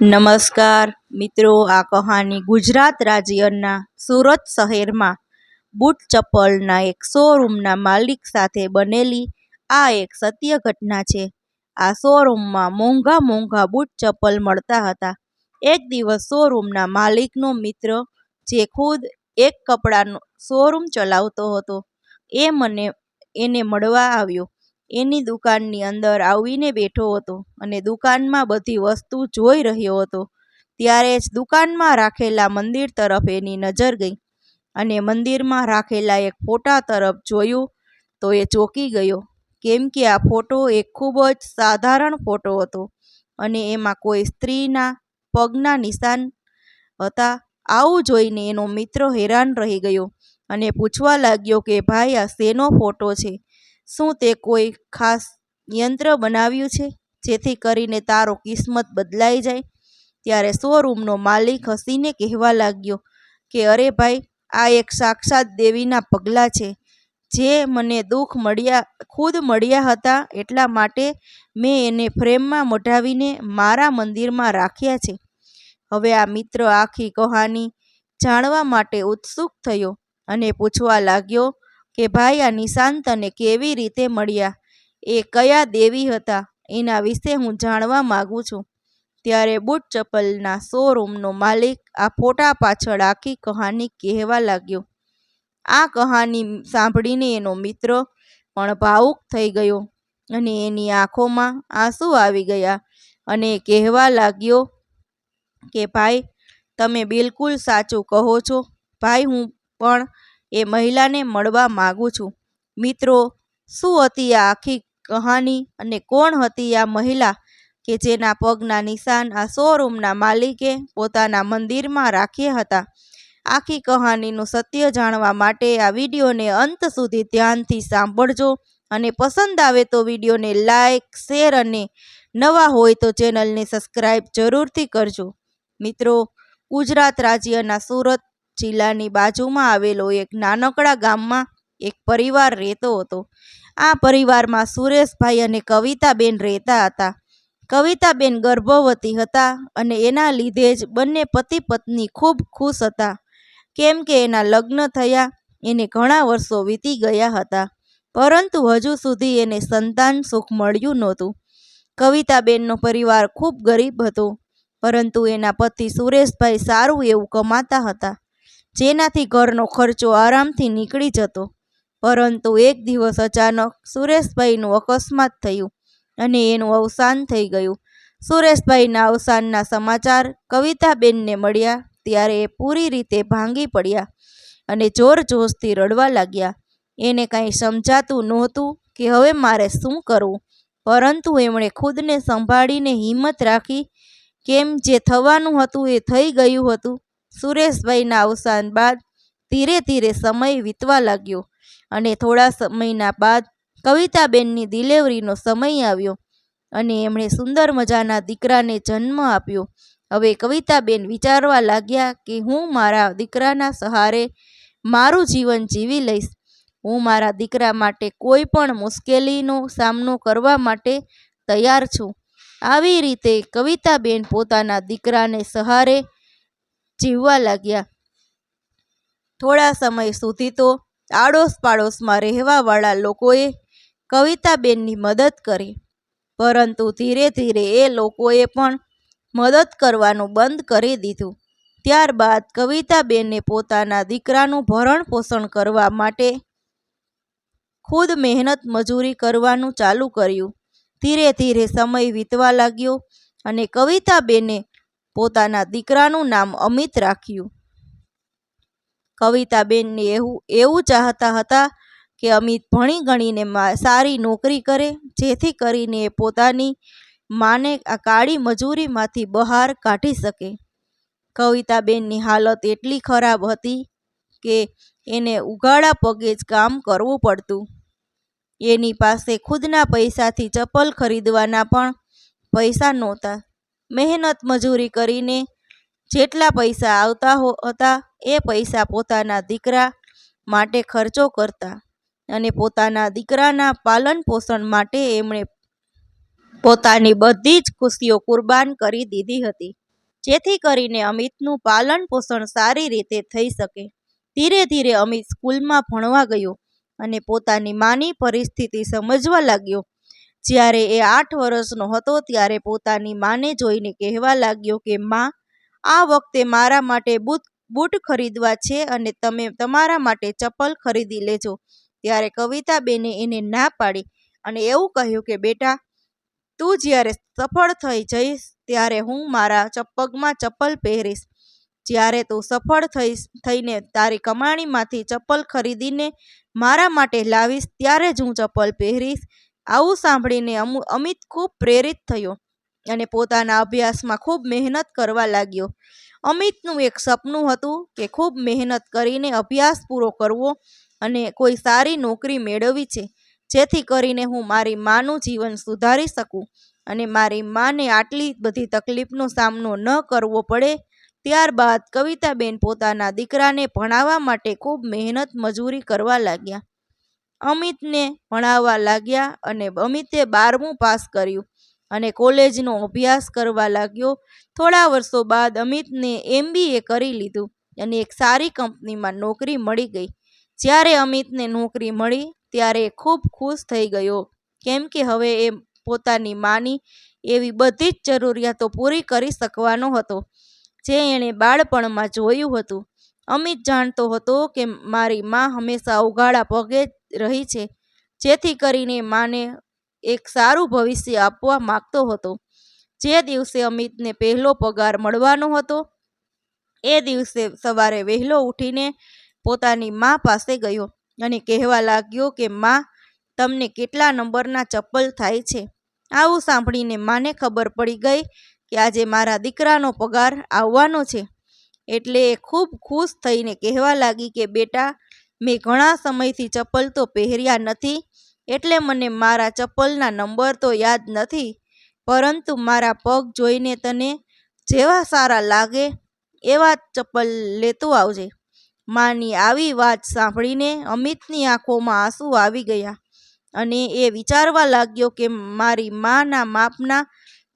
નમસ્કાર મિત્રો, આ કહાની ગુજરાત રાજ્યના સુરત શહેરમાં બૂટ ચપ્પલના એક શોરૂમના માલિક સાથે બનેલી આ એક સત્ય ઘટના છે. આ શોરૂમમાં મોંઘા મોંઘા બૂટ ચપ્પલ મળતા હતા. એક દિવસ શોરૂમના માલિકનો મિત્ર, જે ખુદ એક કપડાનો શોરૂમ ચલાવતો હતો, એને મળવા આવ્યો. એની દુકાનની અંદર આવીને બેઠો હતો અને દુકાનમાં બધી વસ્તુ જોઈ રહ્યો હતો. ત્યારે જ દુકાનમાં રાખેલા મંદિર તરફ એની નજર ગઈ અને મંદિરમાં રાખેલા એક ફોટા તરફ જોયું તો એ ચોંકી ગયો, કેમ કે આ ફોટો એક ખૂબ જ સાધારણ ફોટો હતો અને એમાં કોઈ સ્ત્રીના પગના નિશાન હતા. આવું જોઈને એનો મિત્ર હેરાન રહી ગયો અને પૂછવા લાગ્યો કે ભાઈ, આ શેનો ફોટો છે? શું તે કોઈ ખાસ યંત્ર બનાવ્યું છે જેથી કરીને તારો કિસ્મત બદલાઈ જાય? ત્યારે શોરૂમનો માલિક હસીને કહેવા લાગ્યો કે અરે ભાઈ, આ એક સાક્ષાત દેવીના પગલાં છે, જે મને ખુદ મળ્યા હતા, એટલા માટે મેં એને ફ્રેમમાં મઢાવીને મારા મંદિરમાં રાખ્યા છે. હવે આ મિત્ર આખી કહાની જાણવા માટે ઉત્સુક થયો અને પૂછવા લાગ્યો કે ભાઈ, આ નિશાન તને કેવી રીતે મળ્યા? એ કયા દેવી હતા? એના વિશે હું જાણવા માગું છું. ત્યારે બૂટ ચપ્પલના શોરૂમનો માલિક આ ફોટા પાછળ આખી કહાની કહેવા લાગ્યો. આ કહાની સાંભળીને એનો મિત્ર પણ ભાવુક થઈ ગયો અને એની આંખોમાં આંસુ આવી ગયા અને કહેવા લાગ્યો કે ભાઈ, તમે બિલકુલ સાચું કહો છો. ભાઈ, હું પણ એ મહિલાને મળવા માગું છું. મિત્રો, શું હતી આ આખી કહાની અને કોણ હતી આ મહિલા કે જેના પગના નિશાન આ શોરૂમના માલિકે પોતાના મંદિરમાં રાખ્યા હતા? આખી કહાનીનું સત્ય જાણવા માટે આ વિડીયોને અંત સુધી ધ્યાનથી સાંભળજો અને પસંદ આવે તો વિડીયોને લાઈક, શેર અને નવા હોય તો ચેનલને સબસ્ક્રાઈબ જરૂરથી કરજો. મિત્રો, ગુજરાત રાજ્યના સુરત જિલ્લાની બાજુમાં આવેલો એક નાનકડા ગામમાં એક પરિવાર રહેતો હતો. આ પરિવારમાં સુરેશભાઈ અને કવિતાબેન રહેતા હતા. કવિતાબેન ગર્ભવતી હતા અને એના લીધે જ બંને પતિ પત્ની ખૂબ ખુશ હતા, કેમ કે એના લગ્ન થયા એને ઘણા વર્ષો વીતી ગયા હતા, પરંતુ હજુ સુધી એને સંતાન સુખ મળ્યું નહોતું. કવિતાબેનનો પરિવાર ખૂબ ગરીબ હતો, પરંતુ એના પતિ સુરેશભાઈ સારું એવું કમાતા હતા, જેનાથી ઘરનો ખર્ચો આરામથી નીકળી જતો. પરંતુ એક દિવસ અચાનક સુરેશભાઈનું અકસ્માત થયું અને એનું અવસાન થઈ ગયું. સુરેશભાઈના અવસાનના સમાચાર કવિતાબેનને મળ્યા ત્યારે એ પૂરી રીતે ભાંગી પડ્યા અને જોરજોશથી રડવા લાગ્યા. એને કાંઈ સમજાતું નહોતું કે હવે મારે શું કરવું, પરંતુ એમણે ખુદને સંભાળીને હિંમત રાખી, કેમ જે થવાનું હતું એ થઈ ગયું હતું. સુરેશભાઈના અવસાન બાદ ધીરે ધીરે સમય વીતવા લાગ્યો અને થોડા મહિના બાદ કવિતાબેનની ડિલિવરીનો સમય આવ્યો અને એમણે સુંદર મજાના દીકરાને જન્મ આપ્યો. હવે કવિતાબેન વિચારવા લાગ્યા કે હું મારા દીકરાના સહારે મારું જીવન જીવી લઈશ. હું મારા દીકરા માટે કોઈ પણ મુશ્કેલીનો સામનો કરવા માટે તૈયાર છું. આવી રીતે કવિતાબેન પોતાના દીકરાને સહારે જીવવા લાગ્યા. થોડા સમય સુધી તો આડોશ પાડોશમાં રહેવાવાળા લોકોએ કવિતાબેનની મદદ કરી, પરંતુ ધીરે ધીરે એ લોકોએ પણ મદદ કરવાનું બંધ કરી દીધું. ત્યારબાદ કવિતાબેને પોતાના દીકરાનું ભરણ પોષણ કરવા માટે ખુદ મહેનત મજૂરી કરવાનું ચાલુ કર્યું. ધીરે ધીરે સમય વીતવા લાગ્યો અને કવિતાબેને પોતાના દીકરાનું નામ અમિત રાખ્યું. કવિતાબેનને એવું ચાહતા હતા કે અમિત ભણી ગણીને સારી નોકરી કરે, જેથી કરીને એ પોતાની માને આ કાળી મજૂરીમાંથી બહાર કાઢી શકે. કવિતાબેનની હાલત એટલી ખરાબ હતી કે એને ઉઘાડા પગે જ કામ કરવું પડતું. એની પાસે ખુદના પૈસાથી ચપ્પલ ખરીદવાના પણ પૈસા નહોતા. મહેનત મજૂરી કરીને જેટલા પૈસા આવતા હતા એ પૈસા પોતાના દીકરા માટે ખર્ચો કરતા અને પોતાના દીકરાના પાલન પોષણ માટે એમણે પોતાની બધી જ ખુશીઓ કુરબાન કરી દીધી હતી. જેથી કરીને અમિતનું પાલન પોષણ સારી રીતે થઈ શકે. ધીરે ધીરે અમિત સ્કૂલમાં ભણવા ગયો અને પોતાની માની પરિસ્થિતિ સમજવા લાગ્યો. જ્યારે એ 8 વર્ષનો હતો ત્યારે પોતાની માને જોઈને કહેવા લાગ્યો કે માં, આ વખતે મારા માટે બૂટ ખરીદવા છે અને તમે તમારા માટે ચપ્પલ ખરીદી લેજો. ત્યારે કવિતાબેને એને ના પાડી અને એવું કહ્યું કે બેટા, તું જ્યારે સફળ થઈ જઈશ ત્યારે હું મારા પગમાં ચપ્પલ પહેરીશ. જ્યારે તું સફળ થઈને તારી કમાણીમાંથી ચપ્પલ ખરીદીને મારા માટે લાવીશ ત્યારે જ હું ચપ્પલ પહેરીશ. આવું સાંભળીને અમિત ખૂબ પ્રેરિત થયો અને પોતાના અભ્યાસમાં ખૂબ મહેનત કરવા લાગ્યો. અમિતનું એક સપનું હતું કે ખૂબ મહેનત કરીને અભ્યાસ પૂરો કરવો અને કોઈ સારી નોકરી મેળવવી છે, જેથી કરીને હું મારી માનું જીવન સુધારી શકું અને મારી માને આટલી બધી તકલીફનો સામનો ન કરવો પડે. ત્યારબાદ કવિતાબેન પોતાના દીકરાને ભણાવવા માટે ખૂબ મહેનત મજૂરી કરવા લાગ્યા. અમિતને ભણાવવા લાગ્યા અને અમિતે 12મું પાસ કર્યું અને કોલેજનો અભ્યાસ કરવા લાગ્યો. થોડા વર્ષો બાદ અમિતને MBA કરી લીધું અને એક સારી કંપનીમાં નોકરી મળી ગઈ. જ્યારે અમિતને નોકરી મળી ત્યારે ખૂબ ખુશ થઈ ગયો, કેમ કે હવે એ પોતાની માની એવી બધી જ જરૂરિયાતો પૂરી કરી શકવાનો હતો જે એણે બાળપણમાં જોયું હતું. અમિત જાણતો હતો કે મારી મા હંમેશા ઉઘાડા પગે રહી છે, જેથી કરીને માને એક સારું ભવિષ્ય આપવા માંગતો હતો. જે દિવસે અમિતને પહેલો પગાર મળવાનો હતો એ દિવસે સવારે વહેલો ઉઠીને પોતાની મા પાસે ગયો અને કહેવા લાગ્યો કે માં, તમને કેટલા નંબરના ચપ્પલ થાય છે? આવું સાંભળીને માને ખબર પડી ગઈ કે આજે મારા દીકરાનો પગાર આવવાનો છે. એટલે એ ખૂબ ખુશ થઈને કહેવા લાગી કે બેટા, મેં ઘણા સમયથી ચપ્પલ તો પહેર્યા નથી, એટલે મને મારા ચપ્પલના નંબર તો યાદ નથી, પરંતુ મારા પગ જોઈને તને જેવા સારા લાગે એવા ચપ્પલ લેતો આવજે. માની આવી વાત સાંભળીને અમિતની આંખોમાં આંસુ આવી ગયા અને એ વિચારવા લાગ્યો કે મારી માના માપના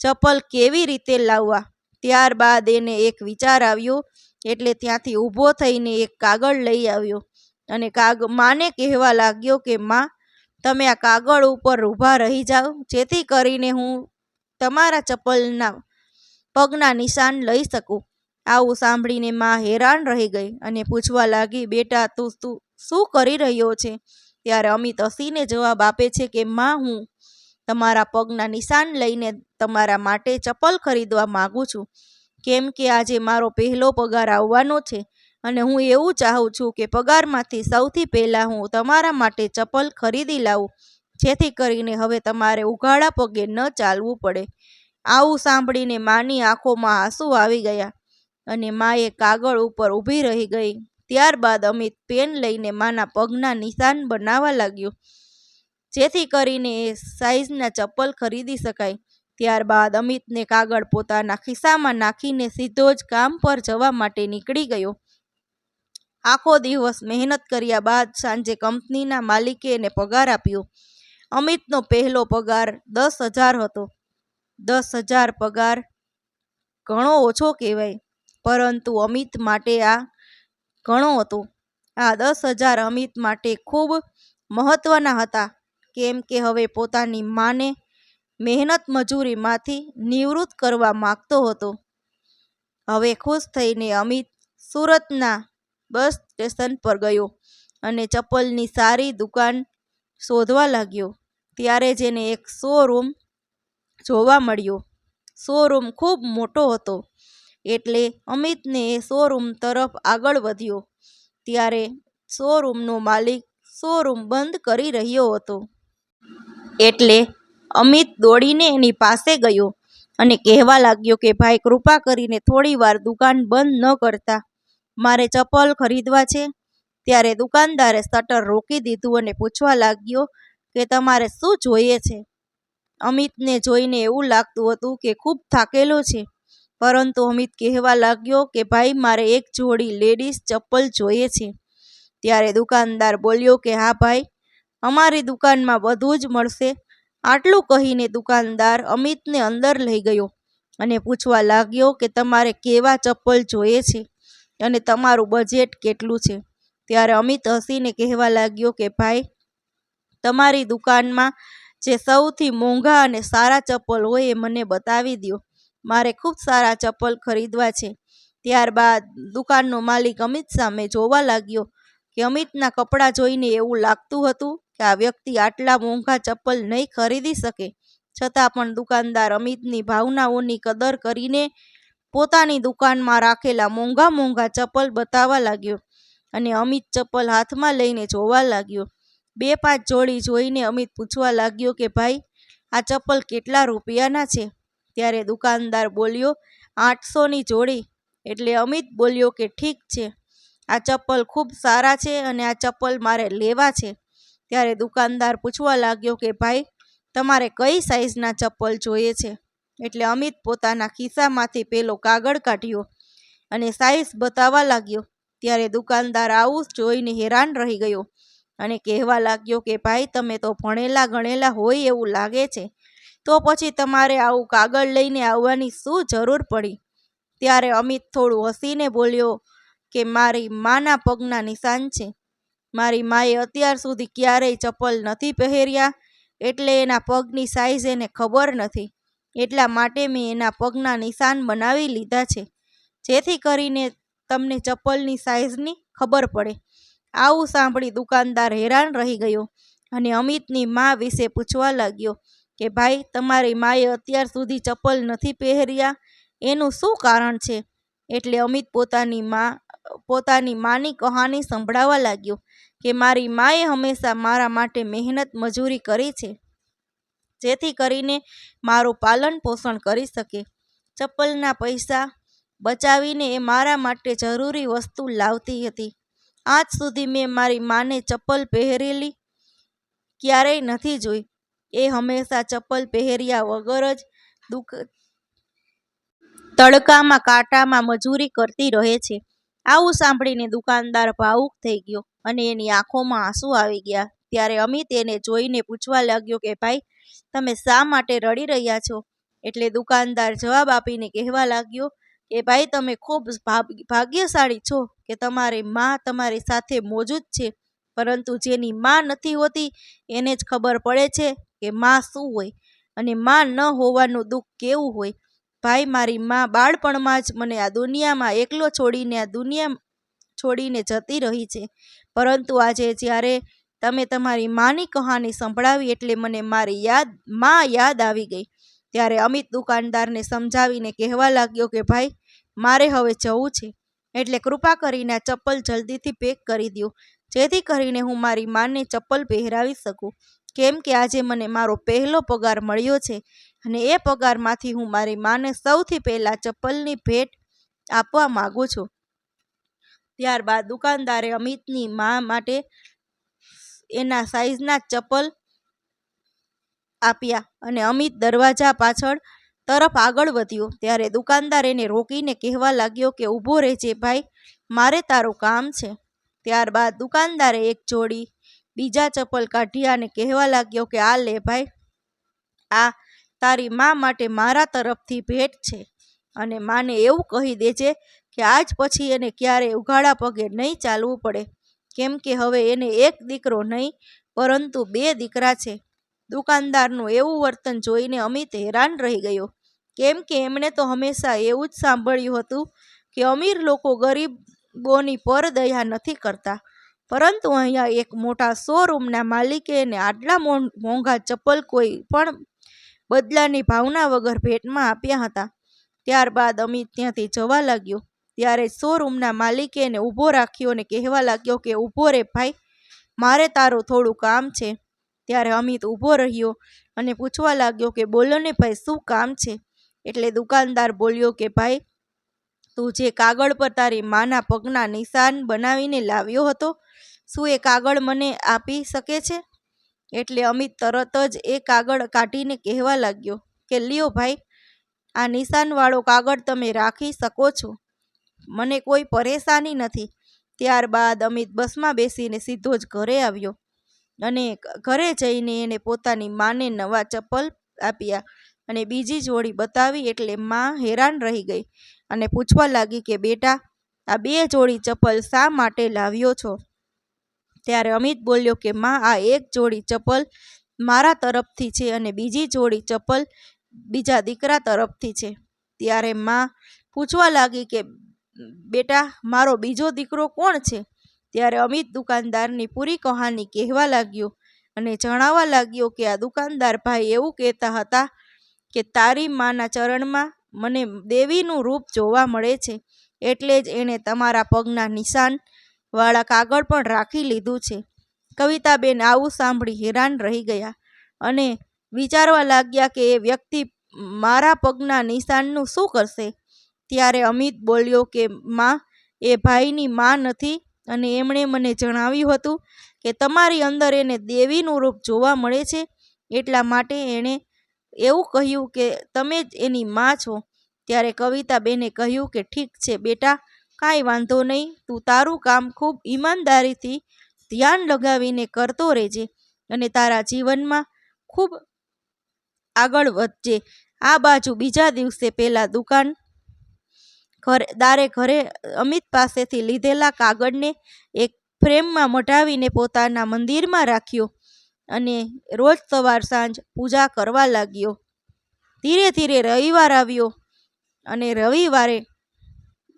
ચપ્પલ કેવી રીતે લાવવા. ત્યારબાદ એને એક વિચાર આવ્યો, એટલે ત્યાંથી ઊભો થઈને એક કાગળ લઈ આવ્યો અને માને કહેવા લાગ્યો કે માં, તમે આ કાગળ ઉપર ઊભા રહી જાઓ, જેથી કરીને હું તમારા ચપ્પલના પગના નિશાન લઈ શકું. આવું સાંભળીને માં હેરાન રહી ગઈ અને પૂછવા લાગી, બેટા, તું શું કરી રહ્યો છે? ત્યારે અમિત હસીને જવાબ આપે છે કે માં, હું તમારા પગના નિશાન લઈને તમારા માટે ચપ્પલ ખરીદવા માગું છું, કેમ કે આજે મારો પહેલો પગાર આવવાનો છે અને હું એવું ચાહું છું કે પગારમાંથી સૌથી પહેલાં હું તમારા માટે ચપ્પલ ખરીદી લાવું, જેથી કરીને હવે તમારે ઉઘાડા પગે ન ચાલવું પડે. આવું સાંભળીને માની આંખોમાં આંસુ આવી ગયા અને માએ કાગળ ઉપર ઊભી રહી ગઈ. ત્યારબાદ અમિત પેન લઈને માના પગના નિશાન બનાવવા લાગ્યો, જેથી કરીને એ સાઈઝના ચપ્પલ ખરીદી શકાય. ત્યારબાદ અમિતને કાગળ પોતાના ખિસ્સામાં નાખીને સીધો જ કામ પર જવા માટે નીકળી ગયો. આખો દિવસ મહેનત કર્યા બાદ સાંજે કંપનીના માલિકે એને પગાર આપ્યો. અમિતનો પહેલો પગાર 10,000 હતો. 10,000 પગાર ઘણો ઓછો કહેવાય, પરંતુ અમિત માટે આ ઘણો હતો. આ 10,000 અમિત માટે ખૂબ મહત્વના હતા, કેમ કે હવે પોતાની માને મહેનત મજૂરીમાંથી નિવૃત્ત કરવા માંગતો હતો. હવે ખુશ થઈને અમિત સુરતના બસ સ્ટેશન પર ગયો અને ચપ્પલની સારી દુકાન શોધવા લાગ્યો. ત્યારે જ એને એક શોરૂમ જોવા મળ્યો. શોરૂમ ખૂબ મોટો હતો, એટલે અમિતને એ શોરૂમ તરફ આગળ વધ્યો. ત્યારે શોરૂમનો માલિક શોરૂમ બંધ કરી રહ્યો હતો. એટલે અમિત દોડીને એની પાસે ગયો અને કહેવા લાગ્યો કે ભાઈ, કૃપા કરીને થોડી વાર દુકાન બંધ ન કરતા, મારે ચપ્પલ ખરીદવા છે. ત્યારે દુકાનદારે શટર રોકી દીધું અને પૂછવા લાગ્યો કે તમારે શું જોઈએ છે? અમિતને જોઈને એવું લાગતું હતું કે ખૂબ થાકેલો છે, પરંતુ અમિત કહેવા લાગ્યો કે ભાઈ, મારે એક જોડી લેડીઝ ચપ્પલ જોઈએ છે. ત્યારે દુકાનદાર બોલ્યો કે હા ભાઈ, અમારી દુકાનમાં બધું જ મળશે. આટલું કહીને દુકાનદાર અમિતને અંદર લઈ ગયો અને પૂછવા લાગ્યો કે તમારે કેવા ચપ્પલ જોઈએ છે અને તમારું બજેટ કેટલું છે. ત્યારે અમિત હસીને કહેવા લાગ્યો કે ભાઈ, તમારી દુકાનમાં જે સૌથી મોંઘા અને સારા ચપ્પલ હોય એ મને બતાવી દો. મારે ખૂબ સારા ચપ્પલ ખરીદવા છે. ત્યારબાદ દુકાનનો માલિક અમિત સામે જોવા લાગ્યો કે અમિતના કપડાં જોઈને એવું લાગતું હતું કે આ વ્યક્તિ આટલા મોંઘા ચપ્પલ નહીં ખરીદી શકે. છતાં પણ દુકાનદાર અમિતની ભાવનાઓની કદર કરીને પોતાની દુકાનમાં રાખેલા મોંઘા મોંઘા ચપ્પલ બતાવવા લાગ્યો અને અમિત ચપ્પલ હાથમાં લઈને જોવા લાગ્યો. 2-5 જોડી જોઈને અમિત પૂછવા લાગ્યો કે ભાઈ, આ ચપ્પલ કેટલા રૂપિયાના છે? ત્યારે દુકાનદાર બોલ્યો, 800ની જોડી. એટલે અમિત બોલ્યો કે ઠીક છે, આ ચપ્પલ ખૂબ સારા છે અને આ ચપ્પલ મારે લેવા છે. ત્યારે દુકાનદાર પૂછવા લાગ્યો કે ભાઈ, તમારે કઈ સાઈઝના ચપ્પલ જોઈએ છે? એટલે અમિત પોતાના ખિસ્સામાંથી પેલો કાગળ કાઢ્યો અને સાઈઝ બતાવવા લાગ્યો. ત્યારે દુકાનદાર આવું જોઈને હેરાન રહી ગયો અને કહેવા લાગ્યો કે ભાઈ, તમે તો ભણેલા ગણેલા હોય એવું લાગે છે, તો પછી તમારે આવું કાગળ લઈને આવવાની શું જરૂર પડી? ત્યારે અમિત થોડું હસીને બોલ્યો કે મારી માના પગના નિશાન છે. મારી માએ અત્યાર સુધી ક્યારેય ચપ્પલ નથી પહેર્યા, એટલે એના પગની સાઈઝ એને ખબર નથી. એટલા માટે મેં એના પગના નિશાન બનાવી લીધા છે, જેથી કરીને તમને ચપ્પલની સાઈઝની ખબર પડે. આવું સાંભળી દુકાનદાર હેરાન રહી ગયો અને અમિતની મા વિશે પૂછવા લાગ્યો કે ભાઈ, તમારી માએ અત્યાર સુધી ચપ્પલ નથી પહેર્યા, એનું શું કારણ છે? એટલે અમિત પોતાની માની કહાની સંભળાવવા લાગ્યો કે મારી માએ હંમેશા મારા માટે મહેનત મજૂરી કરી છે, જેથી કરીને મારું પાલન પોષણ કરી શકે. ચપ્પલના પૈસા બચાવીને એ મારા માટે જરૂરી વસ્તુ લાવતી હતી. આજ સુધી મેં મારી માને ચપ્પલ પહેરેલી ક્યારેય નથી જોઈ. એ હંમેશા ચપ્પલ પહેર્યા વગર જ તડકામાં કાંટામાં મજૂરી કરતી રહે છે. આવું સાંભળીને દુકાનદાર ભાવુક થઈ ગયો અને એની આંખોમાં આંસુ આવી ગયા. ત્યારે અમિત એને જોઈને પૂછવા લાગ્યો કે ભાઈ, તમે શા માટે રડી રહ્યા છો? એટલે દુકાનદાર જવાબ આપીને કહેવા લાગ્યો કે ભાઈ, તમે ખૂબ ભાગ્યશાળી છો કે તમારી માં તમારી સાથે મોજૂદ છે. પરંતુ જેની માં નથી હોતી એને જ ખબર પડે છે કે માં શું હોય અને માં ન હોવાનું દુઃખ કેવું હોય. ભાઈ, મારી માં બાળપણમાં જ મને આ દુનિયામાં એકલો છોડીને જતી રહી છે. પરંતુ આજે જ્યારે તમે તમારી માની કહાની સંભળાવી એટલે મને મારી માં યાદ આવી ગઈ. ત્યારે અમિત દુકાનદારને સમજાવીને કહેવા લાગ્યો કે ભાઈ, મારે હવે જવું છે, એટલે કૃપા કરીને આ ચપ્પલ જલ્દીથી પેક કરી દો, જેથી કરીને હું મારી માને ચપ્પલ પહેરાવી શકું. કેમ કે આજે મને મારો પહેલો પગાર મળ્યો છે અને એ પગારમાંથી હું મારી માને સૌથી પહેલાં ચપ્પલની ભેટ આપવા માગું છું. ત્યારબાદ દુકાનદારે અમિતની મા માટે એના સાઈઝના ચપ્પલ આપ્યા અને અમિત દરવાજા પાછળ તરફ આગળ વધ્યો. ત્યારે દુકાનદાર એને રોકીને કહેવા લાગ્યો કે ઊભો રહેજે ભાઈ, મારે તારું કામ છે. ત્યારબાદ દુકાનદારે એક જોડી બીજા ચપ્પલ કાઢ્યા અને કહેવા લાગ્યો કે આ લે ભાઈ, આ તારી મા માટે મારા તરફથી ભેટ છે અને માને એવું કહી દેજે કે આજ પછી એને ક્યારેય ઉઘાડા પગે નહીં ચાલવું પડે, કેમ કે હવે એને એક દીકરો નહીં પરંતુ 2 દીકરા છે. દુકાનદારનું એવું વર્તન જોઈને અમિત હેરાન રહી ગયો, કેમ કે એમણે તો હંમેશા એવું જ સાંભળ્યું હતું કે અમીર લોકો ગરીબોની પર દયા નથી કરતા. પરંતુ અહીંયા એક મોટા શોરૂમના માલિકે એને આટલા મોંઘા ચપ્પલ કોઈ પણ બદલાની ભાવના વગર ભેટમાં આપ્યા હતા. ત્યારબાદ અમિત ત્યાંથી જવા લાગ્યો. ત્યારે શોરૂમના માલિકે એને ઊભો રાખ્યો અને કહેવા લાગ્યો કે ઊભો રે ભાઈ, મારે તારું થોડું કામ છે. ત્યારે અમિત ઊભો રહ્યો અને પૂછવા લાગ્યો કે બોલો ને ભાઈ, શું કામ છે? એટલે દુકાનદાર બોલ્યો કે ભાઈ, તું જે કાગળ પર તારી માના પગના નિશાન બનાવીને લાવ્યો હતો, શું એ કાગળ મને આપી શકે છે? એટલે અમિત તરત જ એ કાગળ કાઢીને કહેવા લાગ્યો કે લ્યો ભાઈ, આ નિશાનવાળો કાગળ તમે રાખી શકો છો, મને કોઈ પરેશાની નથી. ત્યારબાદ અમિત બસમાં બેસીને સીધો જ ઘરે આવ્યો અને ઘરે જઈને એને પોતાની માને નવા ચપ્પલ આપ્યા. અને બીજી જોડી બતાવી એટલે માં હેરાન રહી ગઈ અને પૂછવા લાગી કે બેટા, આ 2 જોડી ચપ્પલ શા માટે લાવ્યો છો? ત્યારે અમિત બોલ્યો કે માં, આ એક જોડી ચપ્પલ મારા તરફથી છે અને બીજી જોડી ચપ્પલ બીજા દીકરા તરફથી છે. ત્યારે માં પૂછવા લાગી કે બેટા, મારો બીજો દીકરો કોણ છે? ત્યારે અમિત દુકાનદારની પૂરી કહાની કહેવા લાગ્યો અને જણાવવા લાગ્યો કે આ દુકાનદાર ભાઈ એવું કહેતા હતા કે તારી માના ચરણમાં મને દેવીનું રૂપ જોવા મળે છે, એટલે જ એણે તમારા પગના નિશાન વાળા કાગળ પણ રાખી લીધું છે. કવિતાબેન આવું સાંભળી હેરાન રહી ગયા અને વિચારવા લાગ્યા કે એ વ્યક્તિ મારા પગના નિશાનનું શું કરશે? ત્યારે અમિત બોલ્યો કે માં, એ ભાઈની માં નથી અને એમણે મને જણાવ્યું હતું કે તમારી અંદર એને દેવીનું રૂપ જોવા મળે છે, એટલા માટે એણે એવું કહ્યું કે તમે જ એની માં છો. ત્યારે કવિતાબેને કહ્યું કે ઠીક છે બેટા, કાંઈ વાંધો નહીં, તું તારું કામ ખૂબ ઈમાનદારીથી ધ્યાન લગાવીને કરતો રહેજે અને તારા જીવનમાં ખૂબ આગળ વધજે. આ બાજુ બીજા દિવસે પેલા દુકાનદારે ઘરે અમિત પાસેથી લીધેલા કાગળને એક ફ્રેમમાં મઢાવીને પોતાના મંદિરમાં રાખ્યો અને રોજ સવાર સાંજ પૂજા કરવા લાગ્યો. ધીરે ધીરે રવિવાર આવ્યો અને રવિવારે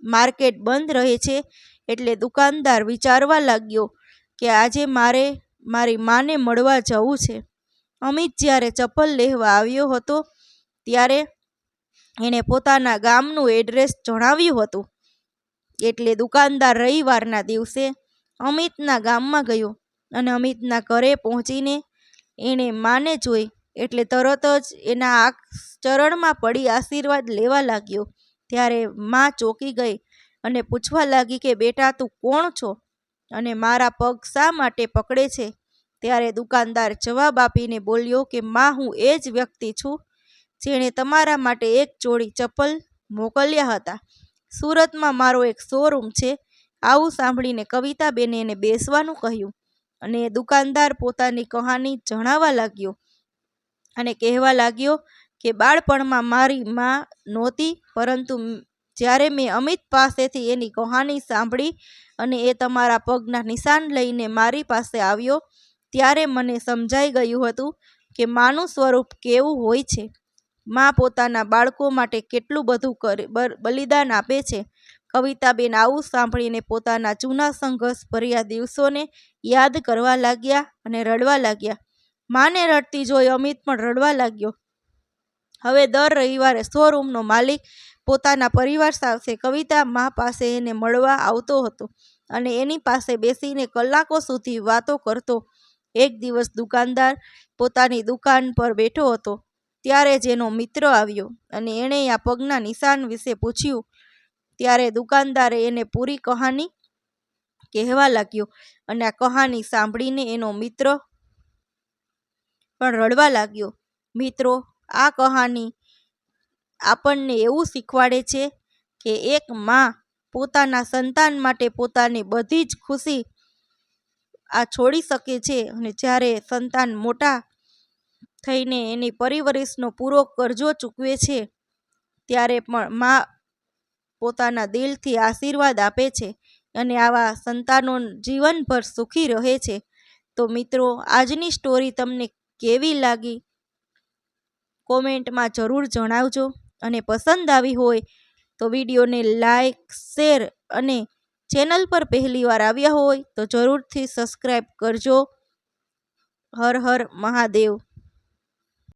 માર્કેટ બંધ રહે છે એટલે દુકાનદાર વિચારવા લાગ્યો કે આજે મારે મારી માને મળવા જવું છે. અમિત જ્યારે ચપ્પલ લેવા આવ્યો હતો ત્યારે એણે પોતાના ગામનું એડ્રેસ જણાવ્યું હતું, એટલે દુકાનદાર રવિવારના દિવસે અમિતના ગામમાં ગયો અને અમિતના ઘરે પહોંચીને એણે માને જોઈ એટલે તરત જ એના ચરણમાં પડી આશીર્વાદ લેવા લાગ્યો. ત્યારે માં ચોંકી ગઈ અને પૂછવા લાગી કે બેટા, તું કોણ છો અને મારા પગ શા માટે પકડે છે? ત્યારે દુકાનદાર જવાબ આપીને બોલ્યો કે માં, હું એ જ વ્યક્તિ છું જેણે તમારા માટે એક જોડી ચપ્પલ મોકલ્યા હતા. સુરતમાં મારો એક શોરૂમ છે. આવું સાંભળીને કવિતાબેને એને બેસવાનું કહ્યું અને દુકાનદાર પોતાની કહાની જણાવવા લાગ્યો અને કહેવા લાગ્યો કે બાળપણમાં મારી માં નહોતી, પરંતુ જ્યારે મેં અમિત પાસેથી એની કહાની સાંભળી અને એ તમારા પગના નિશાન લઈને મારી પાસે આવ્યો ત્યારે મને સમજાઈ ગયું હતું કે માનું સ્વરૂપ કેવું હોય છે. માં પોતાના બાળકો માટે કેટલું બધું બલિદાન આપે છે. કવિતાબેન આવું સાંભળીને પોતાના જૂના સંઘર્ષ ભર્યા દિવસોને યાદ કરવા લાગ્યા અને રડવા લાગ્યા. માને રડતી જોઈ અમિત પણ રડવા લાગ્યો. હવે દર રવિવારે શોરૂમનો માલિક પોતાના પરિવાર સાથે કવિતા મા પાસે એને મળવા આવતો હતો અને એની પાસે બેસીને કલાકો સુધી વાતો કરતો. એક દિવસ દુકાનદાર પોતાની દુકાન પર બેઠો હતો ત્યારે જ એનો મિત્ર આવ્યો અને એણે આ પગના નિશાન વિશે પૂછ્યું. ત્યારે દુકાનદારે એને પૂરી કહાની કહેવા લાગ્યો અને આ કહાની સાંભળીને એનો મિત્ર પણ રડવા લાગ્યો. મિત્રો, આ કહાની આપણને એવું શીખવાડે છે કે એક માં પોતાના સંતાન માટે પોતાની બધી જ ખુશી છોડી શકે છે અને જ્યારે સંતાન મોટા થઈને એની પરવરિશનો પૂરો કરજો ચૂકવે છે ત્યારે પણ માં પોતાના દિલથી આશીર્વાદ આપે છે અને આવા સંતાનો જીવનભર સુખી રહે છે. તો મિત્રો, આજની સ્ટોરી તમને કેવી લાગી કોમેન્ટમાં જરૂર જણાવજો અને પસંદ આવી હોય તો વિડીયોને લાઈક, શેર અને ચેનલ પર પહેલીવાર આવ્યા હોય તો જરૂરથી સબસ્ક્રાઈબ કરજો. હર હર મહાદેવ.